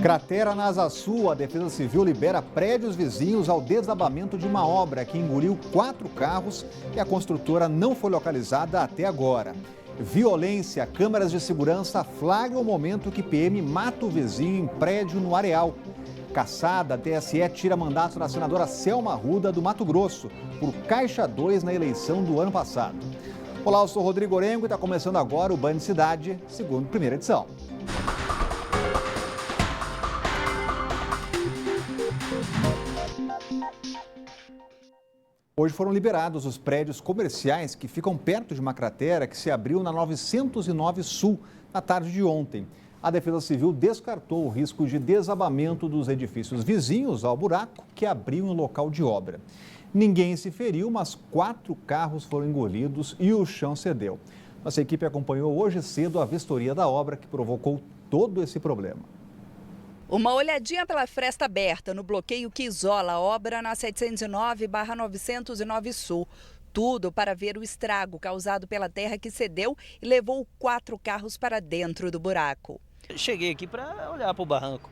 Cratera na Asa Sul, a Defesa Civil libera prédios vizinhos ao desabamento de uma obra que engoliu 4 carros e a construtora não foi localizada até agora. Violência, câmeras de segurança flagram o momento que PM mata o vizinho em prédio no Areal. Caçada, a TSE tira mandato da senadora Selma Arruda do Mato Grosso por Caixa 2 na eleição do ano passado. Olá, eu sou Rodrigo Orengo e está começando agora o Band Cidade, segundo primeira edição. Hoje foram liberados os prédios comerciais que ficam perto de uma cratera que se abriu na 909 Sul, na tarde de ontem. A Defesa Civil descartou o risco de desabamento dos edifícios vizinhos ao buraco que abriu em local de obra. Ninguém se feriu, mas 4 carros foram engolidos e o chão cedeu. Nossa equipe acompanhou hoje cedo a vistoria da obra que provocou todo esse problema. Uma olhadinha pela fresta aberta no bloqueio que isola a obra na 709/909 Sul. Tudo para ver o estrago causado pela terra que cedeu e levou 4 carros para dentro do buraco. Cheguei aqui para olhar para o barranco.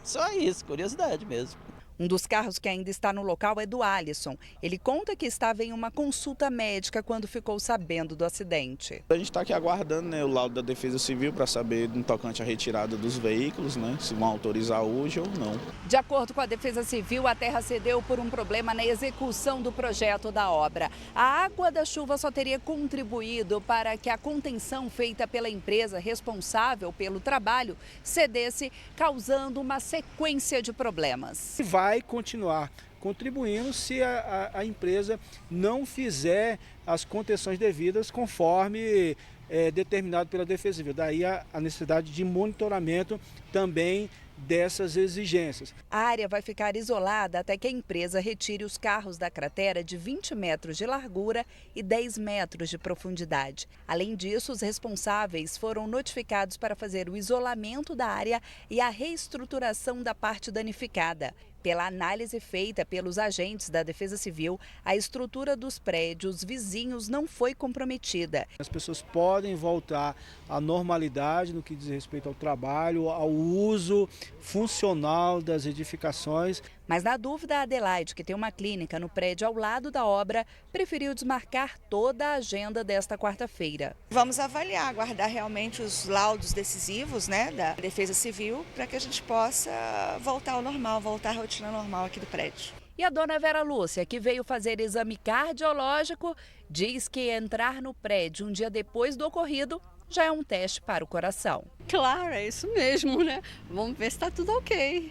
Só isso, curiosidade mesmo. Um dos carros que ainda está no local é do Alisson. Ele conta que estava em uma consulta médica quando ficou sabendo do acidente. A gente está aqui aguardando, o laudo da Defesa Civil para saber no tocante à retirada dos veículos, se vão autorizar hoje ou não. De acordo com a Defesa Civil, a terra cedeu por um problema na execução do projeto da obra. A água da chuva só teria contribuído para que a contenção feita pela empresa responsável pelo trabalho cedesse, causando uma sequência de problemas. Vai continuar contribuindo se a empresa não fizer as contenções devidas conforme determinado pela Defesa Civil. Daí a necessidade de monitoramento também dessas exigências. A área vai ficar isolada até que a empresa retire os carros da cratera de 20 metros de largura e 10 metros de profundidade. Além disso, os responsáveis foram notificados para fazer o isolamento da área e a reestruturação da parte danificada. Pela análise feita pelos agentes da Defesa Civil, a estrutura dos prédios vizinhos não foi comprometida. As pessoas podem voltar à normalidade no que diz respeito ao trabalho, ao uso funcional das edificações. Mas na dúvida, a Adelaide, que tem uma clínica no prédio ao lado da obra, preferiu desmarcar toda a agenda desta quarta-feira. Vamos avaliar, aguardar realmente os laudos decisivos da Defesa Civil para que a gente possa voltar ao normal, voltar à rotina normal aqui do prédio. E a dona Vera Lúcia, que veio fazer exame cardiológico, diz que entrar no prédio um dia depois do ocorrido já é um teste para o coração. Claro, é isso mesmo, Vamos ver se está tudo ok.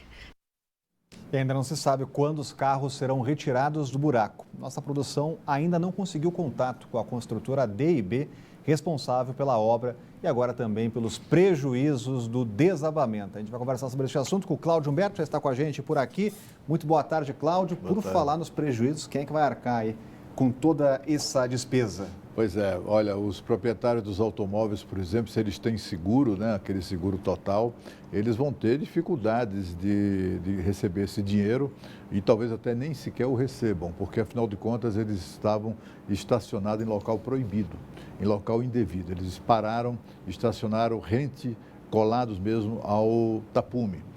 E ainda não se sabe quando os carros serão retirados do buraco. Nossa produção ainda não conseguiu contato com a construtora D&B, responsável pela obra e agora também pelos prejuízos do desabamento. A gente vai conversar sobre esse assunto com o Cláudio Humberto, já está com a gente por aqui. Muito boa tarde, Cláudio. Por falar nos prejuízos, quem é que vai arcar aí com toda essa despesa? Pois é, olha, os proprietários dos automóveis, por exemplo, se eles têm seguro, aquele seguro total, eles vão ter dificuldades de receber esse dinheiro e talvez até nem sequer o recebam, porque afinal de contas eles estavam estacionados em local proibido, em local indevido. Eles pararam, estacionaram rente, colados mesmo ao tapume.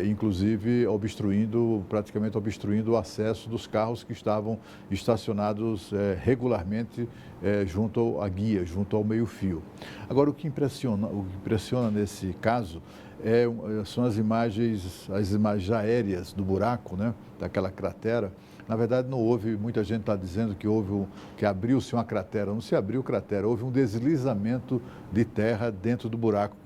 Inclusive praticamente obstruindo o acesso dos carros que estavam estacionados regularmente junto à guia, junto ao meio-fio. Agora, o que impressiona nesse caso são as imagens aéreas do buraco, daquela cratera. Na verdade, não houve, muita gente está dizendo que abriu-se uma cratera. Não se abriu cratera, houve um deslizamento de terra dentro do buraco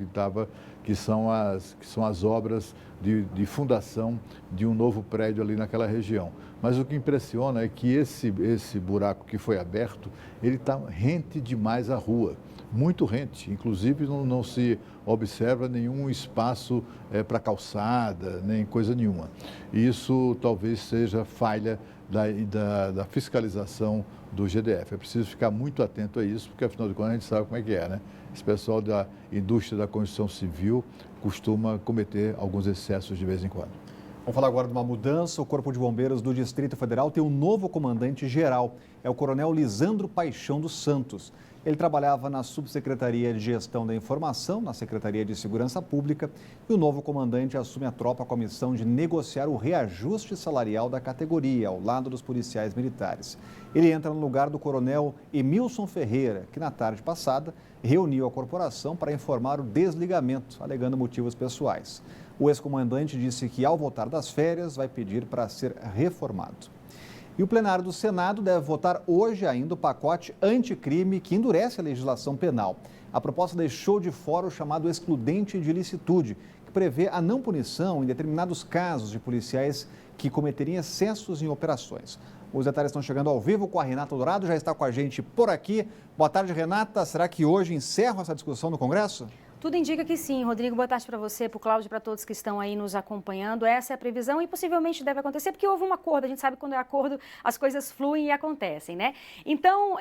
que são as obras de fundação de um novo prédio ali naquela região. Mas o que impressiona é que esse buraco que foi aberto, ele está rente demais à rua, muito rente. Inclusive não se observa nenhum espaço para calçada, nem coisa nenhuma. Isso talvez seja falha da fiscalização do GDF. É preciso ficar muito atento a isso, porque afinal de contas a gente sabe como é que é, Esse pessoal da indústria da construção civil costuma cometer alguns excessos de vez em quando. Vamos falar agora de uma mudança. O Corpo de Bombeiros do Distrito Federal tem um novo comandante-geral. É o coronel Lisandro Paixão dos Santos. Ele trabalhava na Subsecretaria de Gestão da Informação, na Secretaria de Segurança Pública, e o novo comandante assume a tropa com a missão de negociar o reajuste salarial da categoria, ao lado dos policiais militares. Ele entra no lugar do coronel Emilson Ferreira, que na tarde passada reuniu a corporação para informar o desligamento, alegando motivos pessoais. O ex-comandante disse que, ao voltar das férias, vai pedir para ser reformado. E o plenário do Senado deve votar hoje ainda o pacote anticrime que endurece a legislação penal. A proposta deixou de fora o chamado excludente de ilicitude, que prevê a não punição em determinados casos de policiais que cometerem excessos em operações. Os detalhes estão chegando ao vivo com a Renata Dourado, já está com a gente por aqui. Boa tarde, Renata. Será que hoje encerra essa discussão no Congresso? Tudo indica que sim, Rodrigo. Boa tarde para você, para o Cláudio, para todos que estão aí nos acompanhando. Essa é a previsão e possivelmente deve acontecer, porque houve um acordo. A gente sabe que quando é acordo, as coisas fluem e acontecem, né? Então,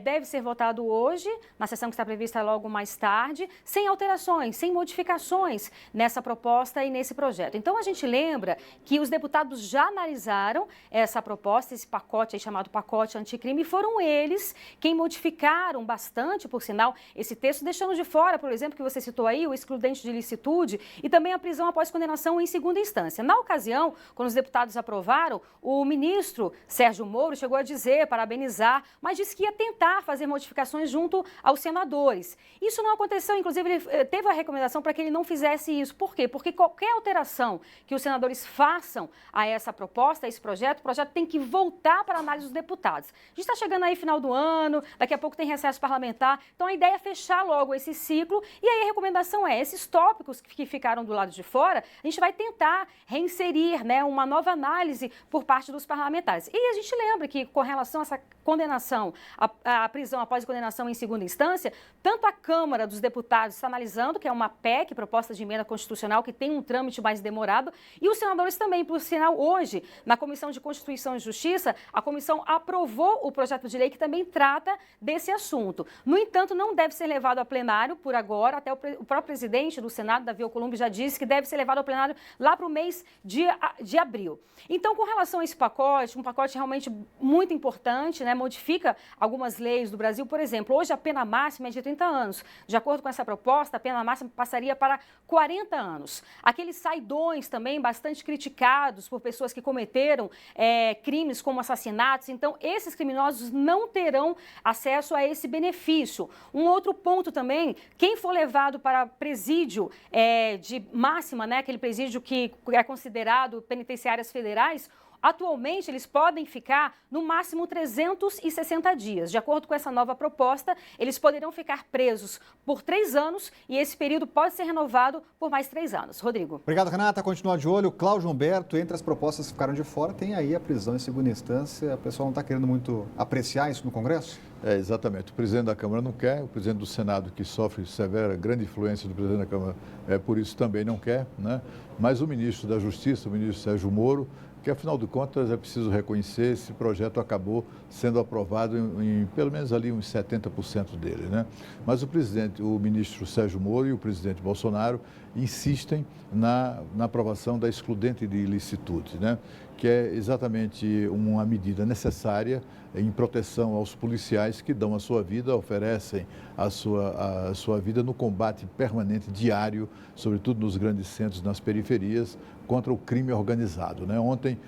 deve ser votado hoje, na sessão que está prevista logo mais tarde, sem alterações, sem modificações nessa proposta e nesse projeto. Então, a gente lembra que os deputados já analisaram essa proposta, esse pacote aí chamado pacote anticrime, e foram eles quem modificaram bastante, por sinal, esse texto, deixando de fora, por exemplo, que você citou aí, o excludente de ilicitude e também a prisão após condenação em segunda instância. Na ocasião, quando os deputados aprovaram, o ministro Sérgio Moro chegou a dizer, parabenizar, mas disse que ia tentar fazer modificações junto aos senadores. Isso não aconteceu, inclusive ele teve a recomendação para que ele não fizesse isso. Por quê? Porque qualquer alteração que os senadores façam a essa proposta, a esse projeto, o projeto tem que voltar para a análise dos deputados. A gente está chegando aí final do ano, daqui a pouco tem recesso parlamentar, então a ideia é fechar logo esse ciclo e aí a recomendação é, esses tópicos que ficaram do lado de fora, a gente vai tentar reinserir, né, uma nova análise por parte dos parlamentares. E a gente lembra que com relação a essa condenação, a prisão após condenação em segunda instância, tanto a Câmara dos Deputados está analisando, que é uma PEC, proposta de emenda constitucional, que tem um trâmite mais demorado, e os senadores também, por sinal, hoje, na Comissão de Constituição e Justiça, a comissão aprovou o projeto de lei que também trata desse assunto. No entanto, não deve ser levado a plenário por agora, até o próprio presidente do Senado, Davi Alcolumbre, já disse que deve ser levado ao plenário lá para o mês de abril. Então, com relação a esse pacote, um pacote realmente muito importante, né, modifica algumas leis do Brasil. Por exemplo, hoje a pena máxima é de 30 anos. De acordo com essa proposta, a pena máxima passaria para 40 anos. Aqueles saidões também bastante criticados por pessoas que cometeram crimes como assassinatos. Então, esses criminosos não terão acesso a esse benefício. Um outro ponto também, quem for levado para presídio de máxima, né, aquele presídio que é considerado penitenciárias federais, atualmente, eles podem ficar no máximo 360 dias. De acordo com essa nova proposta, eles poderão ficar presos por 3 anos e esse período pode ser renovado por mais 3 anos. Rodrigo. Obrigado, Renata. Continua de olho. Cláudio Humberto, entre as propostas que ficaram de fora, tem aí a prisão em segunda instância. O pessoal não está querendo muito apreciar isso no Congresso? Exatamente. O presidente da Câmara não quer, o presidente do Senado, que sofre severa, grande influência do presidente da Câmara, por isso também não quer, né? Mas o ministro da Justiça, o ministro Sérgio Moro, que afinal de contas é preciso reconhecer, esse projeto acabou sendo aprovado em pelo menos ali uns 70% dele, né? Mas o ministro Sérgio Moro e o presidente Bolsonaro insistem na aprovação da excludente de ilicitude, né? Que é exatamente uma medida necessária em proteção aos policiais que dão a sua vida, oferecem a sua vida no combate permanente, diário, sobretudo nos grandes centros, nas periferias, contra o crime organizado, né? Ontem,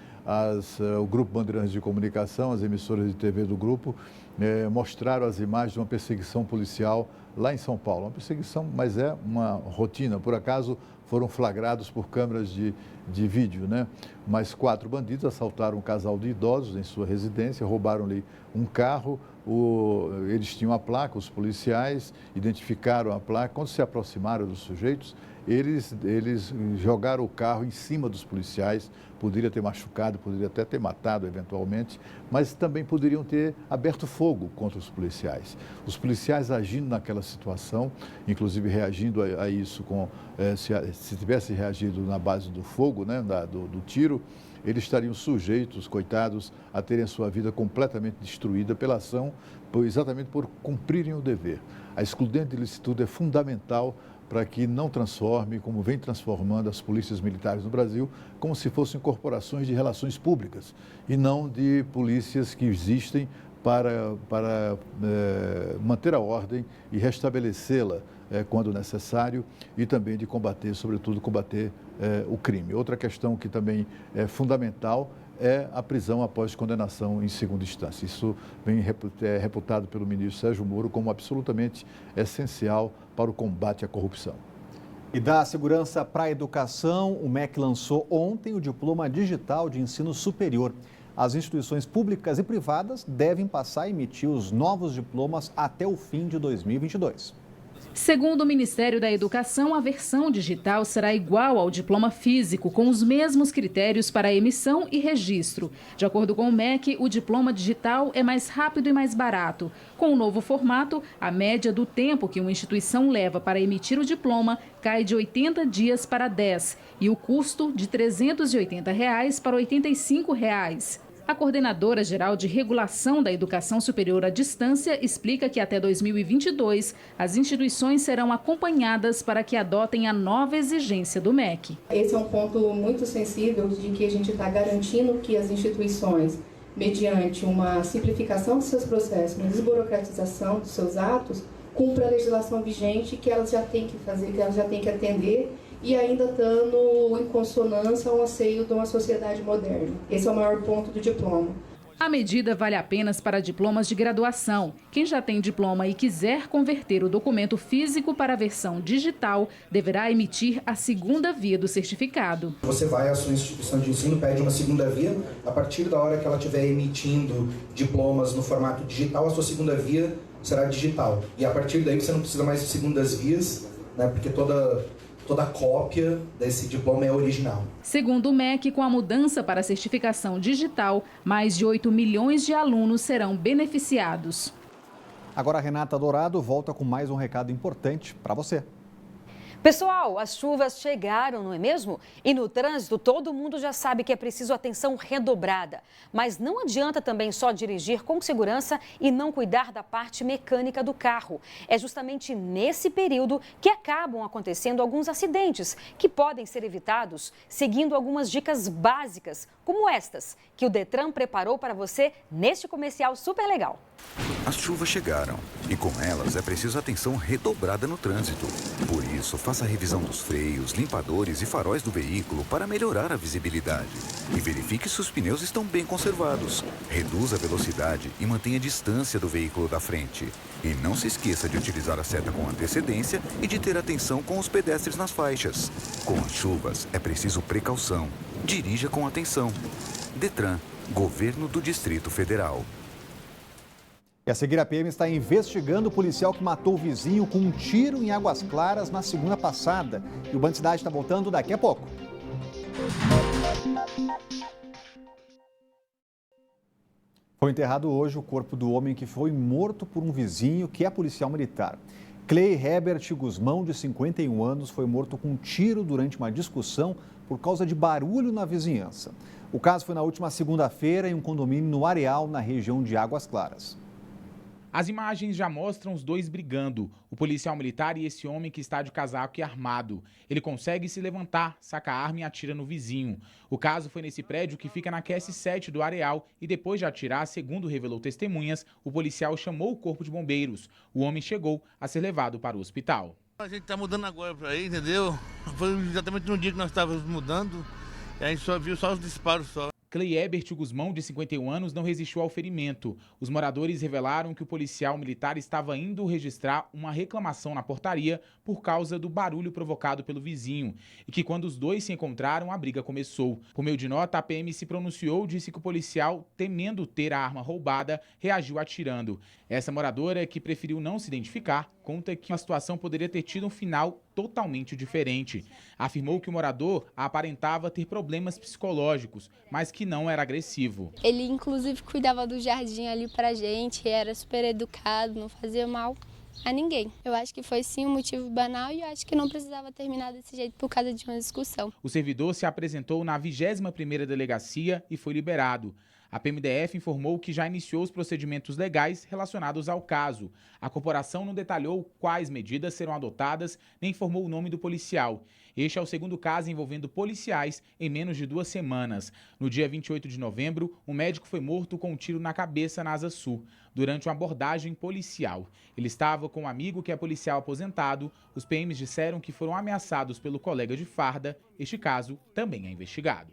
o Grupo Bandeirantes de Comunicação, as emissoras de TV do grupo, mostraram as imagens de uma perseguição policial lá em São Paulo. Uma perseguição, mas é uma rotina. Por acaso, foram flagrados por câmeras de vídeo, né? Mas 4 bandidos assaltaram um casal de idosos em sua residência, roubaram-lhe um carro, eles tinham a placa, os policiais identificaram a placa. Quando se aproximaram dos sujeitos, eles jogaram o carro em cima dos policiais, poderia ter machucado, poderia até ter matado eventualmente, mas também poderiam ter aberto fogo contra os policiais. Os policiais agindo naquela situação, inclusive reagindo a isso, se tivesse reagido na base do fogo, né, do tiro, eles estariam sujeitos, coitados, a terem a sua vida completamente destruída pela ação, exatamente por cumprirem o dever. A excludente de ilicitude é fundamental para que não transforme, como vem transformando as polícias militares no Brasil, como se fossem corporações de relações públicas e não de polícias que existem para manter a ordem e restabelecê-la quando necessário e também de combater, sobretudo, o crime. Outra questão que também é fundamental é a prisão após condenação em segunda instância. Isso vem reputado pelo ministro Sérgio Moro como absolutamente essencial para o combate à corrupção. E da segurança para a educação, o MEC lançou ontem o Diploma Digital de Ensino Superior. As instituições públicas e privadas devem passar a emitir os novos diplomas até o fim de 2022. Segundo o Ministério da Educação, a versão digital será igual ao diploma físico, com os mesmos critérios para emissão e registro. De acordo com o MEC, o diploma digital é mais rápido e mais barato. Com o novo formato, a média do tempo que uma instituição leva para emitir o diploma cai de 80 dias para 10 e o custo de R$ 380 para R$ 85. A coordenadora-geral de regulação da educação superior à distância explica que até 2022 as instituições serão acompanhadas para que adotem a nova exigência do MEC. Esse é um ponto muito sensível de que a gente está garantindo que as instituições, mediante uma simplificação dos seus processos, uma desburocratização dos seus atos, cumpram a legislação vigente que elas já têm que fazer, que elas já têm que atender, e ainda estando em consonância ao anseio de uma sociedade moderna. Esse é o maior ponto do diploma. A medida vale apenas para diplomas de graduação. Quem já tem diploma e quiser converter o documento físico para a versão digital, deverá emitir a segunda via do certificado. Você vai à sua instituição de ensino, pede uma segunda via. A partir da hora que ela estiver emitindo diplomas no formato digital, a sua segunda via será digital. E a partir daí você não precisa mais de segundas vias, né, porque toda cópia desse diploma é original. Segundo o MEC, com a mudança para a certificação digital, mais de 8 milhões de alunos serão beneficiados. Agora a Renata Dourado volta com mais um recado importante para você. Pessoal, as chuvas chegaram, não é mesmo? E no trânsito, todo mundo já sabe que é preciso atenção redobrada. Mas não adianta também só dirigir com segurança e não cuidar da parte mecânica do carro. É justamente nesse período que acabam acontecendo alguns acidentes, que podem ser evitados seguindo algumas dicas básicas, como estas, que o Detran preparou para você neste comercial super legal. As chuvas chegaram e com elas é preciso atenção redobrada no trânsito. Por isso, faça a revisão dos freios, limpadores e faróis do veículo para melhorar a visibilidade. E verifique se os pneus estão bem conservados. Reduza a velocidade e mantenha a distância do veículo da frente. E não se esqueça de utilizar a seta com antecedência e de ter atenção com os pedestres nas faixas. Com as chuvas, é preciso precaução. Dirija com atenção. Detran, Governo do Distrito Federal. E a seguir, a PM está investigando o policial que matou o vizinho com um tiro em Águas Claras na segunda passada. E o Band Cidade está voltando daqui a pouco. Foi enterrado hoje o corpo do homem que foi morto por um vizinho que é policial militar. Clay Herbert Guzmão, de 51 anos, foi morto com um tiro durante uma discussão por causa de barulho na vizinhança. O caso foi na última segunda-feira em um condomínio no Areal, na região de Águas Claras. As imagens já mostram os dois brigando, o policial militar e esse homem que está de casaco e armado. Ele consegue se levantar, saca a arma e atira no vizinho. O caso foi nesse prédio que fica na QS7 do Areal e depois de atirar, segundo revelou testemunhas, o policial chamou o corpo de bombeiros. O homem chegou a ser levado para o hospital. A gente está mudando agora para aí, entendeu? Foi exatamente no dia que nós estávamos mudando, e a gente só viu os disparos só. Clay Herbert Guzmão, de 51 anos, não resistiu ao ferimento. Os moradores revelaram que o policial militar estava indo registrar uma reclamação na portaria por causa do barulho provocado pelo vizinho e que quando os dois se encontraram, a briga começou. Por meio de nota, a PM se pronunciou, disse que o policial, temendo ter a arma roubada, reagiu atirando. Essa moradora, que preferiu não se identificar, conta que a situação poderia ter tido um final totalmente diferente. Afirmou que o morador aparentava ter problemas psicológicos, mas que não era agressivo. Ele, inclusive, cuidava do jardim ali pra gente, era super educado, não fazia mal a ninguém. Eu acho que foi sim um motivo banal e eu acho que não precisava terminar desse jeito por causa de uma discussão. O servidor se apresentou na 21ª Delegacia e foi liberado. A PMDF informou que já iniciou os procedimentos legais relacionados ao caso. A corporação não detalhou quais medidas serão adotadas, nem informou o nome do policial. Este é o segundo caso envolvendo policiais em menos de 2 semanas. No dia 28 de novembro, um médico foi morto com um tiro na cabeça na Asa Sul, durante uma abordagem policial. Ele estava com um amigo que é policial aposentado. Os PMs disseram que foram ameaçados pelo colega de farda. Este caso também é investigado.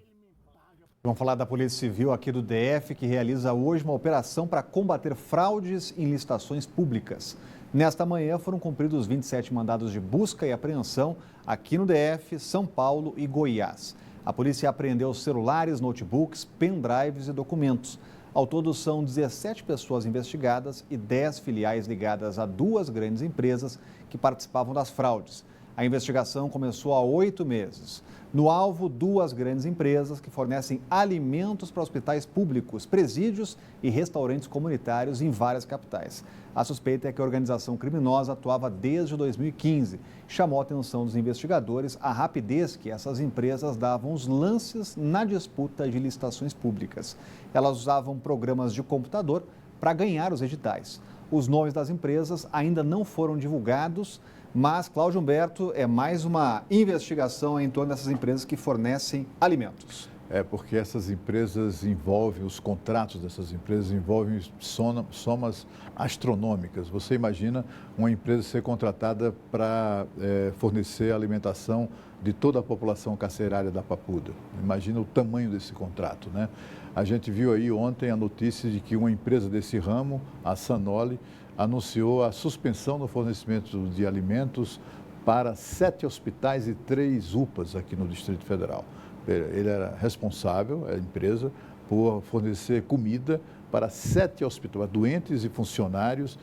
Vamos falar da Polícia Civil aqui do DF, que realiza hoje uma operação para combater fraudes em licitações públicas. Nesta manhã foram cumpridos 27 mandados de busca e apreensão aqui no DF, São Paulo e Goiás. A polícia apreendeu celulares, notebooks, pendrives e documentos. Ao todo, são 17 pessoas investigadas e 10 filiais ligadas a 2 grandes empresas que participavam das fraudes. A investigação começou há 8 meses. No alvo, 2 grandes empresas que fornecem alimentos para hospitais públicos, presídios e restaurantes comunitários em várias capitais. A suspeita é que a organização criminosa atuava desde 2015. Chamou a atenção dos investigadores a rapidez que essas empresas davam os lances na disputa de licitações públicas. Elas usavam programas de computador para ganhar os editais. Os nomes das empresas ainda não foram divulgados, mas, Cláudio Humberto, é mais uma investigação em torno dessas empresas que fornecem alimentos. É porque essas empresas envolvem, os contratos dessas empresas envolvem somas astronômicas. Você imagina uma empresa ser contratada para fornecer alimentação de toda a população carcerária da Papuda. Imagina o tamanho desse contrato, né? A gente viu aí ontem a notícia de que uma empresa desse ramo, a Sanoli, anunciou a suspensão no fornecimento de alimentos para 7 hospitais e 3 UPAs aqui no Distrito Federal. Ele era responsável, a empresa, por fornecer comida para 7 hospitais, doentes e funcionários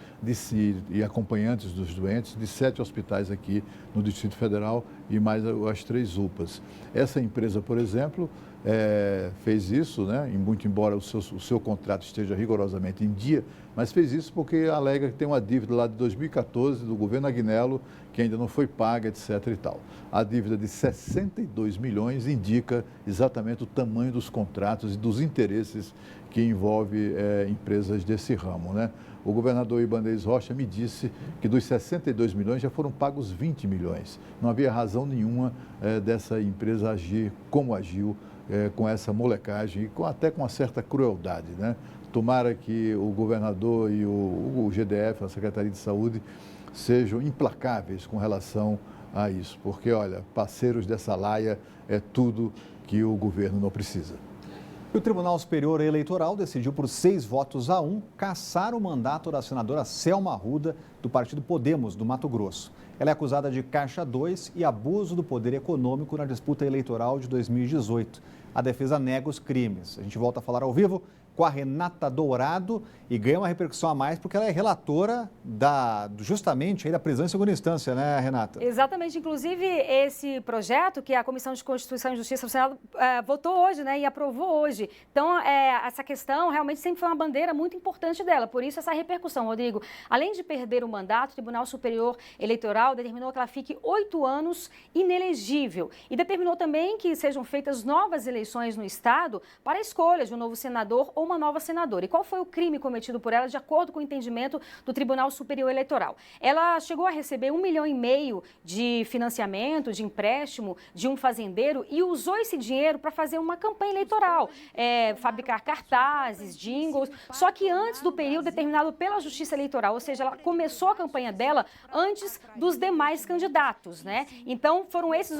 e acompanhantes dos doentes de 7 hospitais aqui no Distrito Federal e mais as 3 UPAs. Essa empresa, por exemplo, fez isso, né? Muito embora o seu contrato esteja rigorosamente em dia, mas fez isso porque alega que tem uma dívida lá de 2014 do governo Agnello que ainda não foi paga, etc. e tal. A dívida de 62 milhões indica exatamente o tamanho dos contratos e dos interesses que envolve empresas desse ramo, né? O governador Ibanez Rocha me disse que dos 62 milhões já foram pagos 20 milhões. Não havia razão nenhuma dessa empresa agir como agiu, com essa molecagem e até com uma certa crueldade, né? Tomara que o governador e o GDF, a Secretaria de Saúde, sejam implacáveis com relação a isso, porque, olha, parceiros dessa laia é tudo que o governo não precisa. O Tribunal Superior Eleitoral decidiu por 6-1 cassar o mandato da senadora Selma Arruda, do partido Podemos, do Mato Grosso. Ela é acusada de Caixa 2 e abuso do poder econômico na disputa eleitoral de 2018. A defesa nega os crimes. A gente volta a falar ao vivo com a Renata Dourado e ganha uma repercussão a mais porque ela é relatora justamente da prisão em segunda instância, né, Renata? Exatamente. Inclusive, esse projeto que a Comissão de Constituição e Justiça do Senado votou hoje, né, e aprovou hoje. Então, essa questão realmente sempre foi uma bandeira muito importante dela. Por isso, essa repercussão, Rodrigo. Além de perder o mandato, o Tribunal Superior Eleitoral determinou que ela fique 8 anos inelegível e determinou também que sejam feitas novas eleições no Estado para a escolha de um novo senador ou uma nova senadora. E qual foi o crime cometido por ela, de acordo com o entendimento do Tribunal Superior Eleitoral? Ela chegou a receber 1,5 milhão de financiamento, de empréstimo de um fazendeiro e usou esse dinheiro para fazer uma campanha eleitoral, fabricar cartazes, jingles, só que antes do período determinado pela Justiça Eleitoral, ou seja, ela começou a campanha dela antes dos demais candidatos, né? Então, foram essas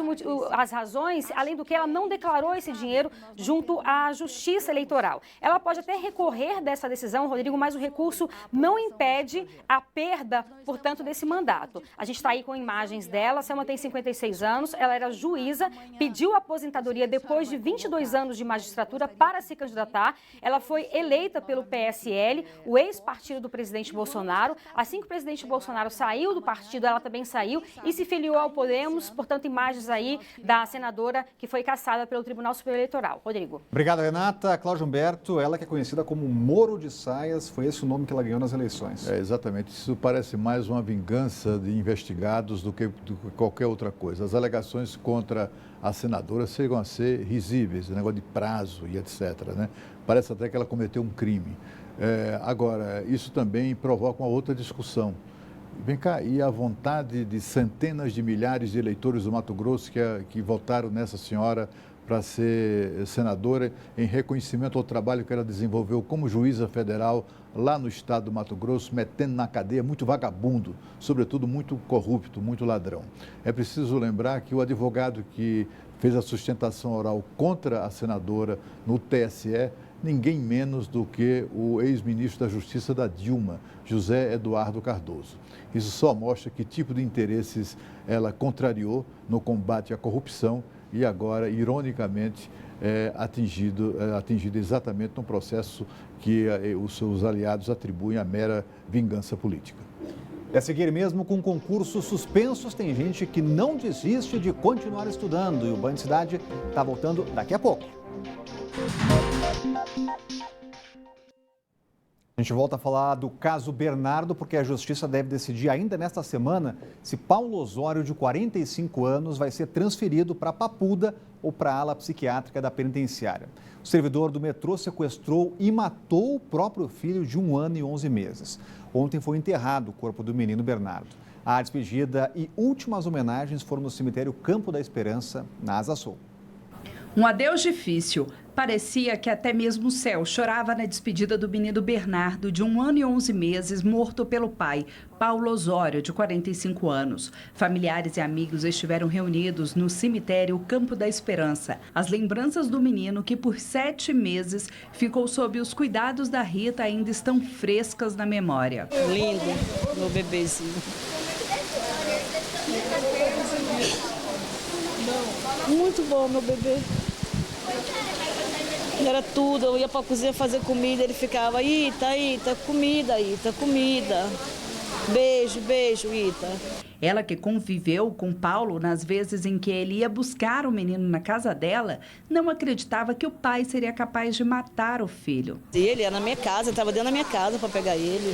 as razões, além do que ela não declarou esse dinheiro junto à Justiça Eleitoral. Ela pode até recorrer dessa decisão, Rodrigo, mas o recurso não impede a perda, portanto, desse mandato. A gente está aí com imagens dela. Selma tem 56 anos, ela era juíza, pediu aposentadoria depois de 22 anos de magistratura para se candidatar. Ela foi eleita pelo PSL, o ex-partido do presidente Bolsonaro. Assim que o presidente Bolsonaro saiu do partido, ela também saiu e se filiou ao Podemos. Portanto, imagens aí da senadora que foi cassada pelo Tribunal Superior Eleitoral. Rodrigo. Obrigado, Renata. Cláudio Humberto, ela que é conhecida como Moro de Saias, foi esse o nome que ela ganhou nas eleições. Exatamente. Isso parece mais uma vingança de investigados do que qualquer outra coisa. As alegações contra a senadora chegam a ser risíveis, o negócio de prazo e etc. Né? Parece até que ela cometeu um crime. Agora, isso também provoca uma outra discussão. Vem cá, e a vontade de centenas de milhares de eleitores do Mato Grosso que votaram nessa senhora para ser senadora em reconhecimento ao trabalho que ela desenvolveu como juíza federal lá no estado do Mato Grosso, metendo na cadeia muito vagabundo, sobretudo muito corrupto, muito ladrão. É preciso lembrar que o advogado que fez a sustentação oral contra a senadora no TSE, ninguém menos do que o ex-ministro da Justiça da Dilma, José Eduardo Cardoso. Isso só mostra que tipo de interesses ela contrariou no combate à corrupção e agora, ironicamente, atingido exatamente num processo que os seus aliados atribuem a mera vingança política. E a seguir, mesmo com concursos suspensos, tem gente que não desiste de continuar estudando e o Band Cidade está voltando daqui a pouco. A gente volta a falar do caso Bernardo, porque a Justiça deve decidir ainda nesta semana se Paulo Osório, de 45 anos, vai ser transferido para Papuda ou para a ala psiquiátrica da penitenciária. O servidor do metrô sequestrou e matou o próprio filho de 1 ano e 11 meses. Ontem foi enterrado o corpo do menino Bernardo. A despedida e últimas homenagens foram no cemitério Campo da Esperança, na Asa Sul. Um adeus difícil. Parecia que até mesmo o céu chorava na despedida do menino Bernardo, de 1 ano e 11 meses, morto pelo pai, Paulo Osório, de 45 anos. Familiares e amigos estiveram reunidos no cemitério Campo da Esperança. As lembranças do menino, que por 7 meses ficou sob os cuidados da Rita, ainda estão frescas na memória. Lindo, meu bebezinho. Muito bom, meu bebê. Era tudo, eu ia para a cozinha fazer comida, ele ficava, Ita, comida, beijo, beijo, Ita. Ela, que conviveu com Paulo nas vezes em que ele ia buscar o menino na casa dela, não acreditava que o pai seria capaz de matar o filho. Ele era na minha casa, estava dentro da minha casa para pegar ele.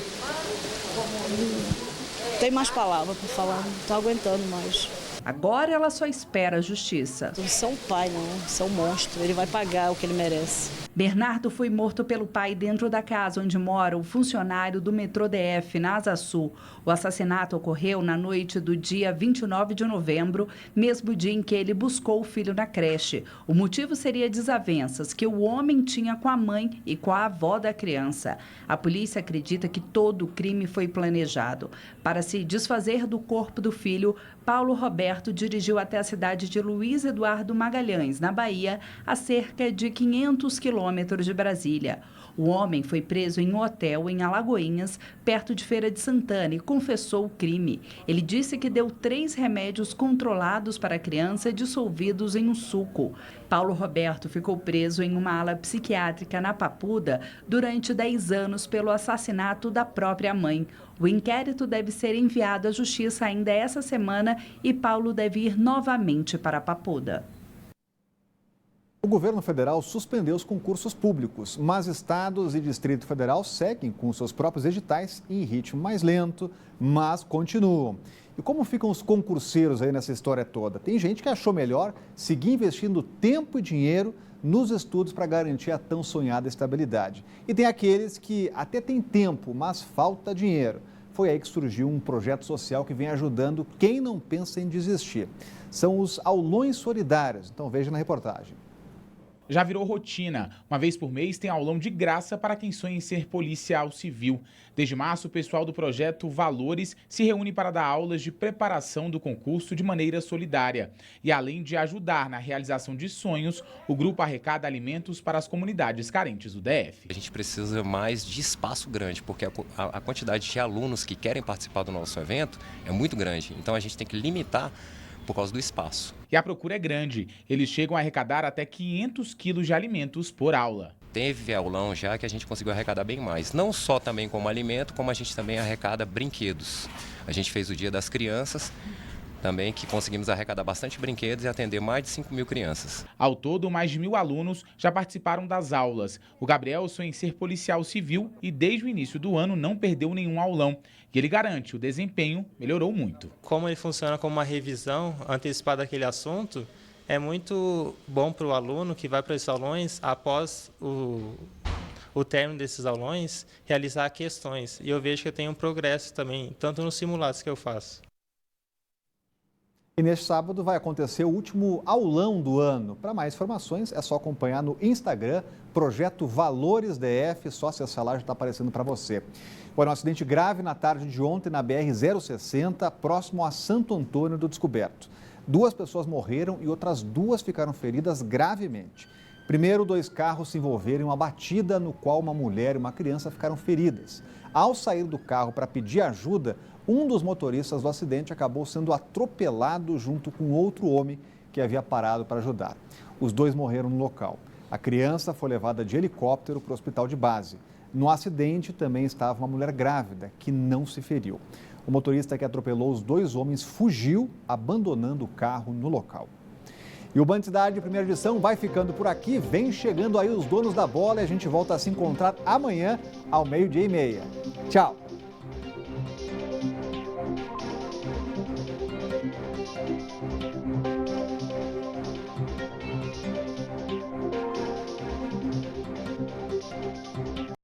Não tem mais palavras para falar, não estou aguentando mais. Agora ela só espera a justiça. Não são pai, não. São monstro. Ele vai pagar o que ele merece. Bernardo foi morto pelo pai dentro da casa onde mora o funcionário do metrô DF, na Asa Sul. O assassinato ocorreu na noite do dia 29 de novembro, mesmo dia em que ele buscou o filho na creche. O motivo seria desavenças que o homem tinha com a mãe e com a avó da criança. A polícia acredita que todo o crime foi planejado. Para se desfazer do corpo do filho, Paulo Roberto dirigiu até a cidade de Luiz Eduardo Magalhães, na Bahia, a cerca de 500 quilômetros de Brasília. O homem foi preso em um hotel em Alagoinhas, perto de Feira de Santana, e confessou o crime. Ele disse que deu 3 remédios controlados para a criança dissolvidos em um suco. Paulo Roberto ficou preso em uma ala psiquiátrica na Papuda durante 10 anos pelo assassinato da própria mãe. O inquérito deve ser enviado à Justiça ainda essa semana e Paulo deve ir novamente para a Papuda. O governo federal suspendeu os concursos públicos, mas estados e Distrito Federal seguem com seus próprios editais em ritmo mais lento, mas continuam. E como ficam os concurseiros aí nessa história toda? Tem gente que achou melhor seguir investindo tempo e dinheiro nos estudos para garantir a tão sonhada estabilidade. E tem aqueles que até têm tempo, mas falta dinheiro. Foi aí que surgiu um projeto social que vem ajudando quem não pensa em desistir. São os aulões solidários. Então veja na reportagem. Já virou rotina. Uma vez por mês tem aulão de graça para quem sonha em ser policial civil. Desde março, o pessoal do projeto Valores se reúne para dar aulas de preparação do concurso de maneira solidária. E além de ajudar na realização de sonhos, o grupo arrecada alimentos para as comunidades carentes do DF. A gente precisa mais de espaço grande, porque a quantidade de alunos que querem participar do nosso evento é muito grande. Então a gente tem que limitar por causa do espaço. E a procura é grande. Eles chegam a arrecadar até 500 quilos de alimentos por aula. Teve aulão já que a gente conseguiu arrecadar bem mais. Não só também como alimento, como a gente também arrecada brinquedos. A gente fez o Dia das Crianças também, que conseguimos arrecadar bastante brinquedos e atender mais de 5 mil crianças. Ao todo, mais de 1.000 alunos já participaram das aulas. O Gabriel sonha em ser policial civil e desde o início do ano não perdeu nenhum aulão. E ele garante, o desempenho melhorou muito. Como ele funciona como uma revisão antecipada daquele assunto, é muito bom para o aluno que vai para esses aulões, após o término desses aulões, realizar questões. E eu vejo que eu tenho um progresso também, tanto nos simulados que eu faço. E neste sábado vai acontecer o último aulão do ano. Para mais informações é só acompanhar no Instagram, Projeto Valores DF, só acessar lá, já está aparecendo para você. Foi um acidente grave na tarde de ontem na BR-060, próximo a Santo Antônio do Descoberto. 2 pessoas morreram e outras 2 ficaram feridas gravemente. Primeiro, 2 carros se envolveram em uma batida no qual uma mulher e uma criança ficaram feridas. Ao sair do carro para pedir ajuda, um dos motoristas do acidente acabou sendo atropelado junto com outro homem que havia parado para ajudar. Os 2 morreram no local. A criança foi levada de helicóptero para o hospital de base. No acidente também estava uma mulher grávida, que não se feriu. O motorista que atropelou os 2 homens fugiu, abandonando o carro no local. E o Band Cidade, primeira edição, vai ficando por aqui. Vem chegando aí os donos da bola e a gente volta a se encontrar amanhã ao 12:30. Tchau!